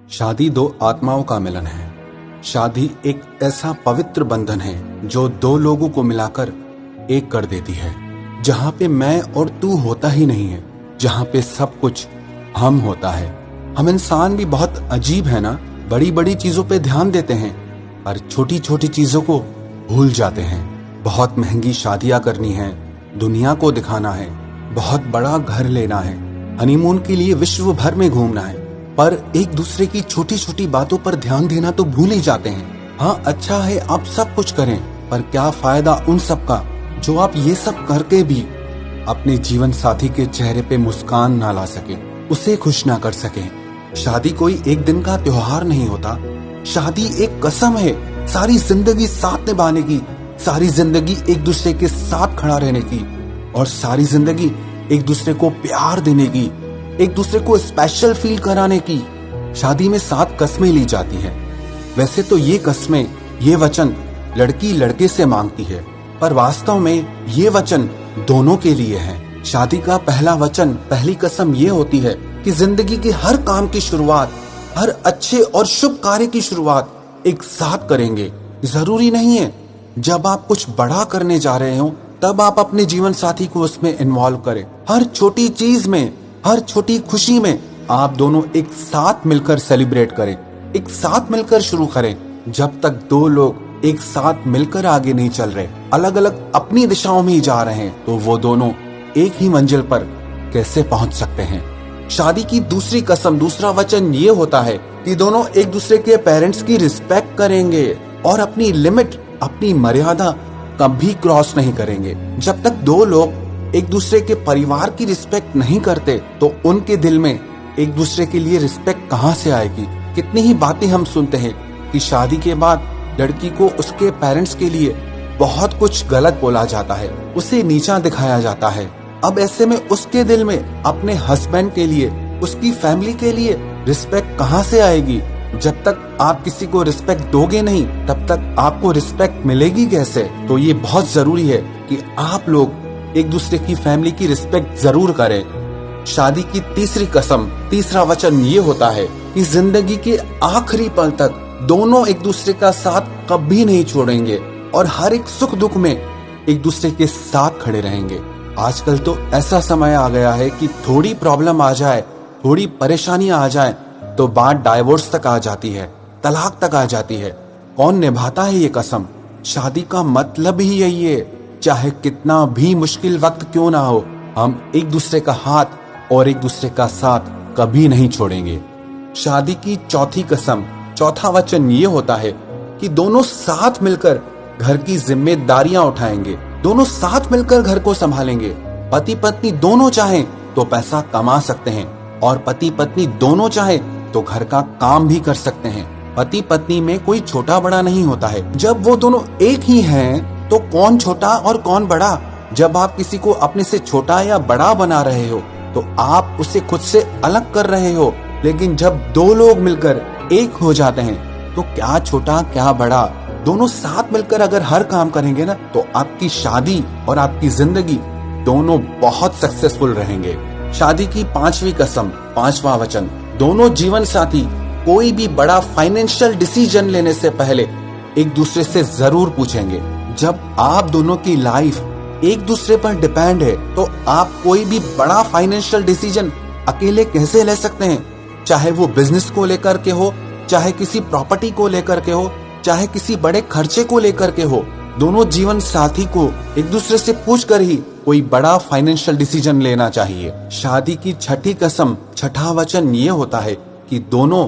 शादी दो आत्माओं का मिलन है। शादी एक ऐसा पवित्र बंधन है जो दो लोगों को मिलाकर एक कर देती है, जहाँ पे मैं और तू होता ही नहीं है, जहाँ पे सब कुछ हम होता है। हम इंसान भी बहुत अजीब है ना, बड़ी बड़ी चीजों पे ध्यान देते हैं और छोटी छोटी चीजों को भूल जाते हैं। बहुत महंगी शादियां करनी है, दुनिया को दिखाना है, बहुत बड़ा घर लेना है, हनीमून के लिए विश्व भर में घूमना है, पर एक दूसरे की छोटी छोटी बातों पर ध्यान देना तो भूल ही जाते हैं। हाँ, अच्छा है आप सब कुछ करें, पर क्या फायदा उन सब का जो आप ये सब करके भी अपने जीवन साथी के चेहरे पे मुस्कान ना ला सके, उसे खुश ना कर सके। शादी कोई एक दिन का त्योहार नहीं होता। शादी एक कसम है, सारी जिंदगी साथ निभाने की, सारी जिंदगी एक दूसरे के साथ खड़ा रहने की, और सारी जिंदगी एक दूसरे को प्यार देने की, एक दूसरे को स्पेशल फील कराने की। शादी में 7 कस्में ली जाती हैं। वैसे तो ये कस्में, ये वचन लड़की लड़के से मांगती है, पर वास्तव में ये वचन दोनों के लिए है। शादी का पहला वचन, पहली कसम ये होती है कि जिंदगी के हर काम की शुरुआत, हर अच्छे और शुभ कार्य की शुरुआत एक साथ करेंगे। जरूरी नहीं है जब आप कुछ बड़ा करने जा रहे हो तब आप अपने जीवन साथी को उसमें इन्वॉल्व करें। हर छोटी चीज में, हर छोटी खुशी में आप दोनों एक साथ मिलकर सेलिब्रेट करें, एक साथ मिलकर शुरू करें। जब तक दो लोग एक साथ मिलकर आगे नहीं चल रहे, अलग अलग अपनी दिशाओं में ही जा रहे हैं, तो वो दोनों एक ही मंजिल पर कैसे पहुंच सकते हैं। शादी की दूसरी कसम, दूसरा वचन ये होता है कि दोनों एक दूसरे के पेरेंट्स की रिस्पेक्ट करेंगे और अपनी लिमिट, अपनी मर्यादा कभी क्रॉस नहीं करेंगे। जब तक दो लोग एक दूसरे के परिवार की रिस्पेक्ट नहीं करते तो उनके दिल में एक दूसरे के लिए रिस्पेक्ट कहां से आएगी। कितनी ही बातें हम सुनते हैं कि शादी के बाद लड़की को उसके पेरेंट्स के लिए बहुत कुछ गलत बोला जाता है, उसे नीचा दिखाया जाता है। अब ऐसे में उसके दिल में अपने हस्बैंड के लिए, उसकी फैमिली के लिए रिस्पेक्ट कहां से आएगी। जब तक आप किसी को रिस्पेक्ट दोगे नहीं, तब तक आपको रिस्पेक्ट मिलेगी कैसे। तो ये बहुत जरूरी है कि आप लोग एक दूसरे की फैमिली की रिस्पेक्ट जरूर करें। शादी की तीसरी कसम, तीसरा वचन ये होता है कि जिंदगी के आखिरी पल तक दोनों एक दूसरे का साथ कभी नहीं छोड़ेंगे और हर एक सुख दुख में एक दूसरे के साथ खड़े रहेंगे। आजकल तो ऐसा समय आ गया है कि थोड़ी प्रॉब्लम आ जाए, थोड़ी परेशानी आ जाए तो बात डाइवोर्स तक आ जाती है, तलाक तक आ जाती है। कौन निभाता है ये कसम। शादी का मतलब ही यही है, चाहे कितना भी मुश्किल वक्त क्यों ना हो, हम एक दूसरे का हाथ और एक दूसरे का साथ कभी नहीं छोड़ेंगे। शादी की चौथी कसम, चौथा वचन ये होता है कि दोनों साथ मिलकर घर की जिम्मेदारियां उठाएंगे, दोनों साथ मिलकर घर को संभालेंगे। पति पत्नी दोनों चाहें तो पैसा कमा सकते हैं और पति पत्नी दोनों चाहें तो घर का काम भी कर सकते हैं। पति पत्नी में कोई छोटा बड़ा नहीं होता है। जब वो दोनों एक ही हैं तो कौन छोटा और कौन बड़ा। जब आप किसी को अपने से छोटा या बड़ा बना रहे हो तो आप उसे खुद से अलग कर रहे हो, लेकिन जब दो लोग मिलकर एक हो जाते हैं तो क्या छोटा क्या बड़ा, दोनों साथ मिलकर अगर हर काम करेंगे ना तो आपकी शादी और आपकी जिंदगी दोनों बहुत सक्सेसफुल रहेंगे। शादी की पांचवी कसम, पांचवा वचन, दोनों जीवन साथी कोई भी बड़ा फाइनेंशियल डिसीजन लेने से पहले एक दूसरे से जरूर पूछेंगे। जब आप दोनों की लाइफ एक दूसरे पर डिपेंड है तो आप कोई भी बड़ा फाइनेंशियल डिसीजन अकेले कैसे ले सकते हैं। चाहे वो बिजनेस को लेकर के हो, चाहे किसी प्रॉपर्टी को लेकर के हो, चाहे किसी बड़े खर्चे को लेकर के हो, दोनों जीवन साथी को एक दूसरे से पूछकर ही कोई बड़ा फाइनेंशियल डिसीजन लेना चाहिए। शादी की छठी कसम, छठा वचन ये होता है कि दोनों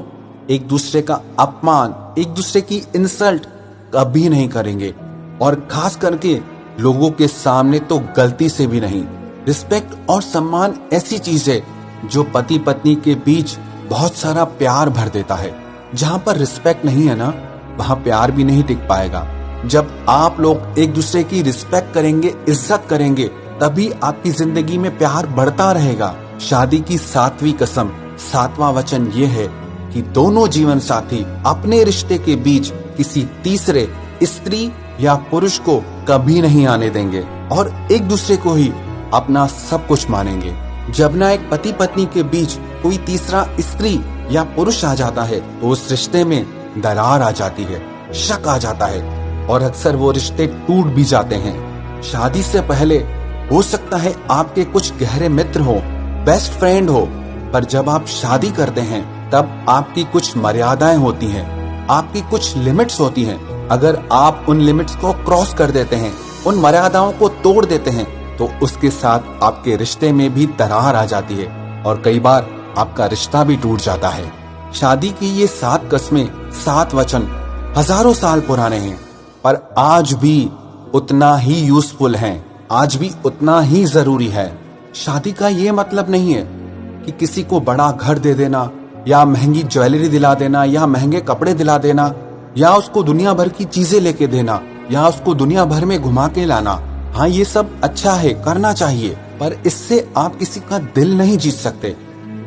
एक दूसरे का अपमान, एक दूसरे की इंसल्ट कभी नहीं करेंगे, और खास करके लोगों के सामने तो गलती से भी नहीं। रिस्पेक्ट और सम्मान ऐसी चीज है जो पति पत्नी के बीच बहुत सारा प्यार भर देता है। जहाँ पर रिस्पेक्ट नहीं है ना, वहाँ प्यार भी नहीं टिक पाएगा। जब आप लोग एक दूसरे की रिस्पेक्ट करेंगे, इज्जत करेंगे, तभी आपकी जिंदगी में प्यार बढ़ता रहेगा। शादी की सातवीं कसम, सातवां वचन ये है कि दोनों जीवन साथी अपने रिश्ते के बीच किसी तीसरे स्त्री या पुरुष को कभी नहीं आने देंगे और एक दूसरे को ही अपना सब कुछ मानेंगे। जब ना एक पति पत्नी के बीच कोई तीसरा स्त्री या पुरुष आ जाता है तो उस रिश्ते में दरार आ जाती है, शक आ जाता है और अक्सर वो रिश्ते टूट भी जाते हैं। शादी से पहले हो सकता है आपके कुछ गहरे मित्र हो, बेस्ट फ्रेंड हो, पर जब आप शादी करते हैं तब आपकी कुछ मर्यादाएं होती हैं, आपकी कुछ लिमिट्स होती हैं। अगर आप उन लिमिट्स को क्रॉस कर देते हैं, उन मर्यादाओं को तोड़ देते हैं, तो उसके साथ आपके रिश्ते में भी दरार आ जाती है और कई बार आपका रिश्ता भी टूट जाता है। शादी की ये 7 कस्में, 7 वचन हजारों साल पुराने हैं, पर आज भी उतना ही यूजफुल हैं, आज भी उतना ही जरूरी है। शादी का ये मतलब नहीं है कि किसी को बड़ा घर दे देना या महंगी ज्वेलरी दिला देना या महंगे कपड़े दिला देना या उसको दुनिया भर की चीजें लेके देना या उसको दुनिया भर में घुमा के लाना। हाँ, ये सब अच्छा है, करना चाहिए, पर इससे आप किसी का दिल नहीं जीत सकते।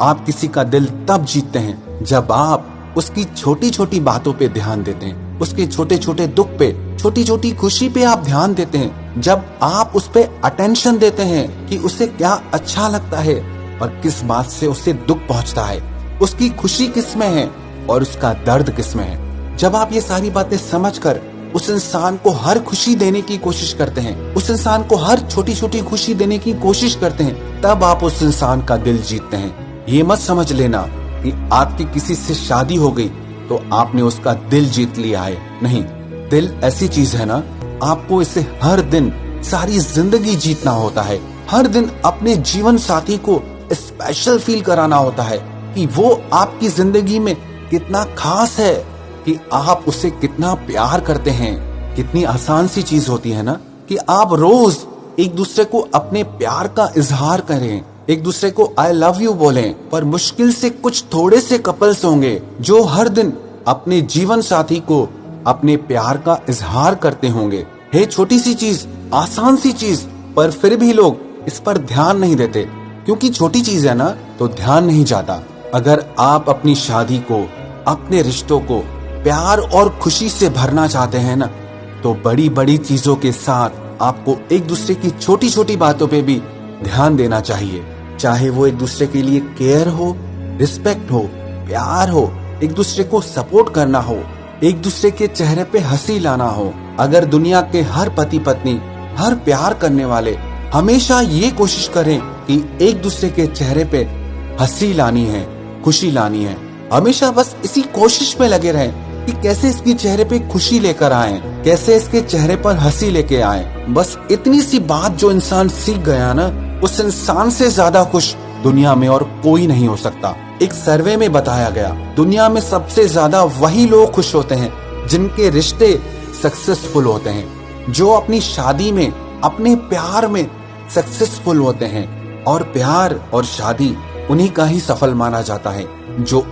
आप किसी का दिल तब जीतते हैं जब आप उसकी छोटी छोटी बातों पे ध्यान देते हैं, उसके छोटे छोटे दुख पे, छोटी छोटी खुशी पे आप ध्यान देते हैं, जब आप उस पे अटेंशन देते हैं कि उसे क्या अच्छा लगता है और किस बात से उसे दुख पहुंचता है, उसकी खुशी किस में है और उसका दर्द किस में है। जब आप ये सारी बातें समझकर उस इंसान को हर खुशी देने की कोशिश करते हैं, उस इंसान को हर छोटी छोटी खुशी देने की कोशिश करते हैं, तब आप उस इंसान का दिल जीतते हैं। ये मत समझ लेना कि आपकी किसी से शादी हो गई तो आपने उसका दिल जीत लिया है। नहीं, दिल ऐसी चीज है ना, आपको इसे हर दिन सारी जिंदगी जीतना होता है। हर दिन अपने जीवन साथी को स्पेशल फील कराना होता है कि वो आपकी जिंदगी में कितना खास है, कि आप उसे कितना प्यार करते हैं। कितनी आसान सी चीज होती है ना कि आप रोज एक दूसरे को अपने प्यार का इजहार करें, एक दूसरे को आई लव यू बोलें। पर मुश्किल से कुछ थोड़े से कपल्स होंगे जो हर दिन अपने जीवन साथी को अपने प्यार का इजहार करते होंगे। है छोटी सी चीज, आसान सी चीज, पर फिर भी लोग इस पर ध्यान नहीं देते, क्योंकि छोटी चीज है ना तो ध्यान नहीं जाता। अगर आप अपनी शादी को, अपने रिश्तों को प्यार और खुशी से भरना चाहते हैं ना, तो बड़ी बड़ी चीजों के साथ आपको एक दूसरे की छोटी छोटी बातों पे भी ध्यान देना चाहिए। चाहे वो एक दूसरे के लिए केयर हो, रिस्पेक्ट हो, प्यार हो, एक दूसरे को सपोर्ट करना हो, एक दूसरे के चेहरे पे हंसी लाना हो। अगर दुनिया के हर पति पत्नी, हर प्यार करने वाले हमेशा ये कोशिश करें कि एक दूसरे के चेहरे पे हंसी लानी है, खुशी लानी है, हमेशा बस इसी कोशिश में लगे रहें कि कैसे इसके चेहरे पे खुशी लेकर आए, कैसे इसके चेहरे पर हंसी लेके आए, बस इतनी सी बात जो इंसान सीख गया ना, उस इंसान से ज्यादा खुश दुनिया में और कोई नहीं हो सकता। एक सर्वे में बताया गया, दुनिया में सबसे ज्यादा वही लोग खुश होते हैं जिनके रिश्ते सक्सेसफुल होते हैं, जो अपनी शादी में, अपने प्यार में सक्सेसफुल होते हैं। और प्यार और शादी उन्हीं का ही सफल माना जाता है जो